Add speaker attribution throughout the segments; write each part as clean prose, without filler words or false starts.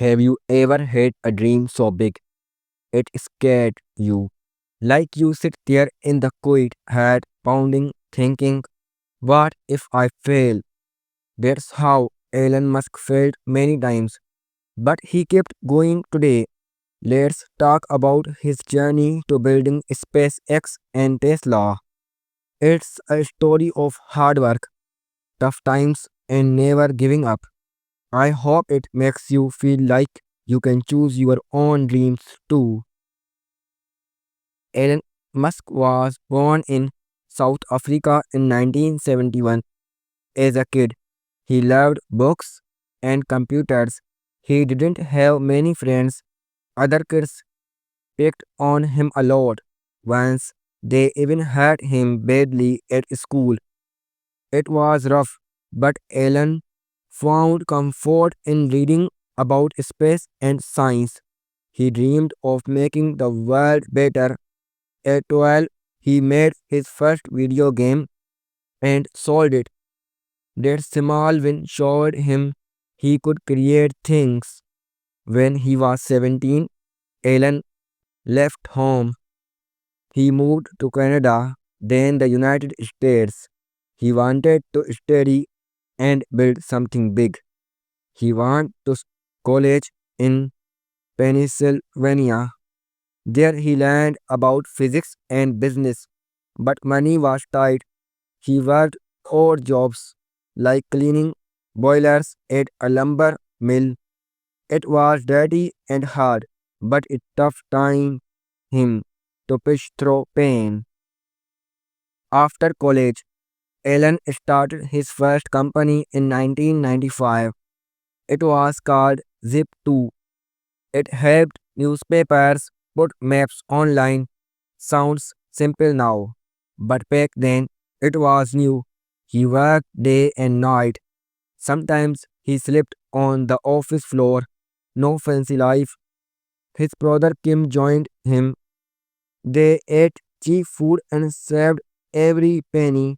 Speaker 1: Have you ever had a dream so big it scared you? Like you sit there in the quiet, head pounding, thinking, what if I fail? That's how Elon Musk failed many times, but he kept going today. Let's talk about his journey to building SpaceX and Tesla. It's a story of hard work, tough times, and never giving up. I hope it makes you feel like you can choose your own dreams too. Elon Musk was born in South Africa in 1971. As a kid, he loved books and computers. He didn't have many friends. Other kids picked on him a lot. Once, they even hurt him badly at school. It was rough, but Alan found comfort in reading about space and science. He dreamed of making the world better. At 12, he made his first video game and sold it. That small win showed him he could create things. When he was 17, Alan left home. He moved to Canada, then the United States. He wanted to study and build something big. He went to college in Pennsylvania. There he learned about physics and business, but money was tight. He worked odd jobs like cleaning boilers at a lumber mill. It was dirty and hard, but it tough time him to push through pain. After college, Allen started his first company in 1995. It was called Zip2. It helped newspapers put maps online. Sounds simple now, but back then it was new. He worked day and night. Sometimes he slept on the office floor. No fancy life. His brother Kim joined him. They ate cheap food and saved every penny.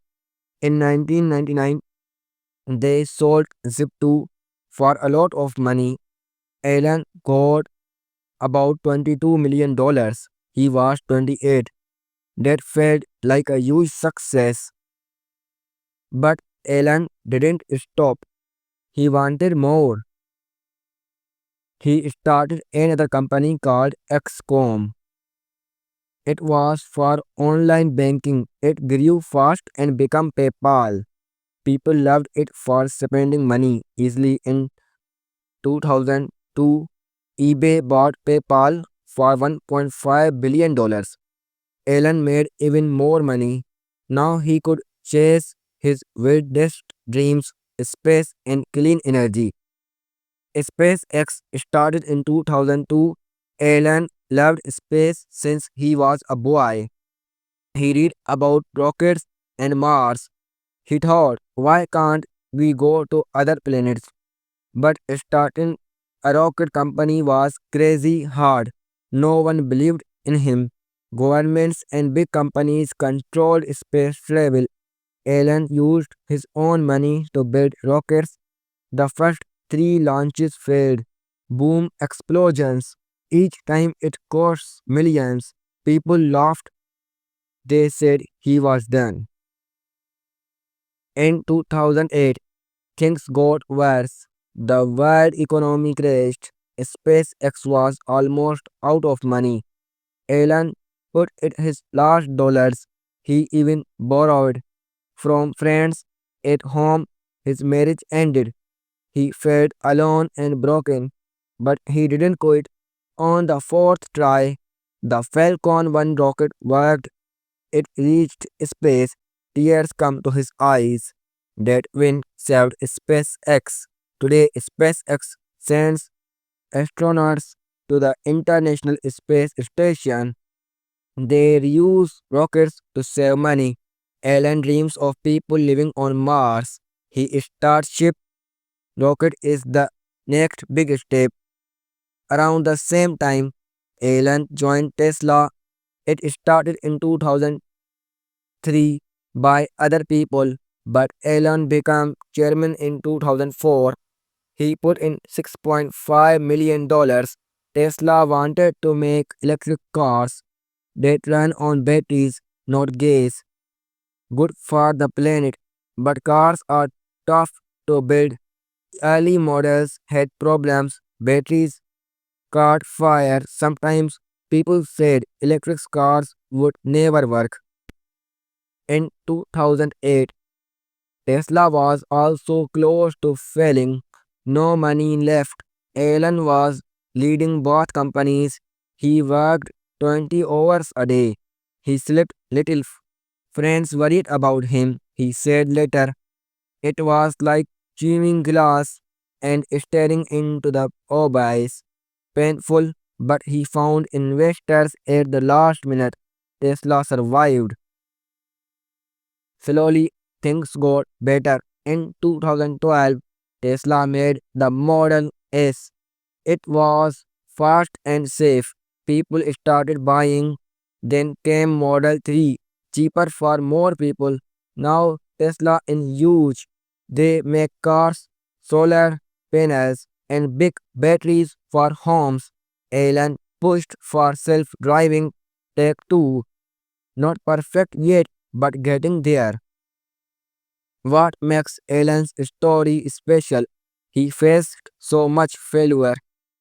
Speaker 1: In 1999, they sold Zip2 for a lot of money. Alan got about $22 million. He was 28. That felt like a huge success. But Alan didn't stop. He wanted more. He started another company called XCOM. It was for online banking. It grew fast and became PayPal. People loved it for spending money easily. In 2002, eBay bought PayPal for $1.5 billion. Elon made even more money. Now he could chase his wildest dreams, space and clean energy. SpaceX started in 2002. Elon loved space since he was a boy. He read about rockets and Mars. He thought, why can't we go to other planets? But starting a rocket company was crazy hard. No one believed in him. Governments and big companies controlled space travel. Elon used his own money to build rockets. The first three launches failed. Boom explosions. Each time it costs millions. People laughed. They said he was done. In 2008, things got worse. The world economy crashed. SpaceX was almost out of money. Elon put it his last dollars. He even borrowed from friends at home. His marriage ended. He felt alone and broken, but he didn't quit. On the fourth try, the Falcon 1 rocket worked. It reached space. Tears come to his eyes. That win saved SpaceX. Today, SpaceX sends astronauts to the International Space Station. They reuse rockets to save money. Alan dreams of people living on Mars. He starts ship rocket is the next big step. Around the same time, Alan joined Tesla. It started in 2003 by other people, but Alan became chairman in 2004. He put in $6.5 million. Tesla wanted to make electric cars that run on batteries, not gas. Good for the planet, but cars are tough to build. Early models had problems, batteries caught fire. Sometimes people said electric cars would never work. In 2008, Tesla was also close to failing. No money left. Elon was leading both companies. He worked 20 hours a day. He slept little. Friends worried about him. He said later, it was like chewing glass and staring into the abyss. Painful, but he found investors at the last minute. Tesla survived. Slowly, things got better. In 2012, Tesla made the Model S. It was fast and safe. People started buying. Then came Model 3, cheaper for more people. Now Tesla is huge. They make cars, solar panels, and big batteries for homes. Elon pushed for self-driving tech too. Not perfect yet, but getting there. What makes Elon's story special? He faced so much failure,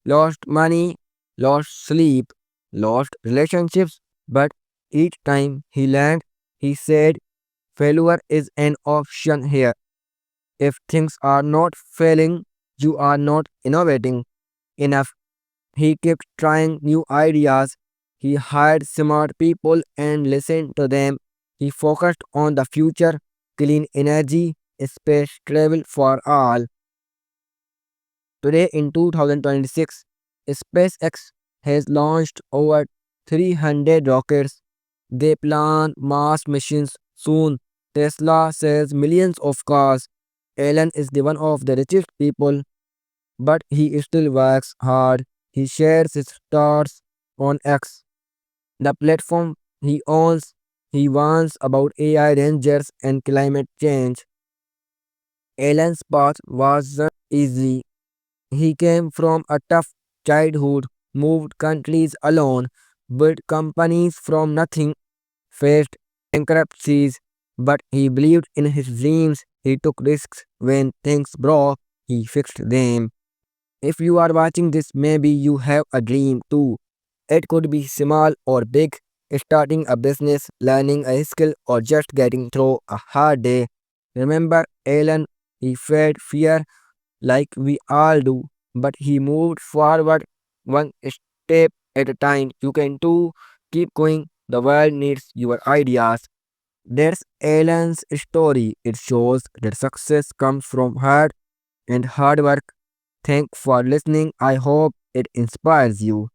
Speaker 1: lost money, lost sleep, lost relationships, but each time he landed, he said, failure is an option here. If things are not failing, you are not innovating enough. He kept trying new ideas. He hired smart people and listened to them. He focused on the future, clean energy, space travel for all. Today in 2026, SpaceX has launched over 300 rockets. They plan Mars missions soon. Tesla sells millions of cars. Elon is the one of the richest people, but he still works hard. He shares his thoughts on X, the platform he owns. He warns about AI dangers and climate change. Elon's path wasn't easy. He came from a tough childhood, moved countries alone, built companies from nothing, faced bankruptcies, but he believed in his dreams. He took risks when things broke, he fixed them. If you are watching this, maybe you have a dream too. It could be small or big, starting a business, learning a skill, or just getting through a hard day. Remember, Alan, he felt fear like we all do, but he moved forward one step at a time. You can too. Keep going. The world needs your ideas. That's Alan's story. It shows that success comes from hard and hard work. Thanks for listening. I hope it inspires you.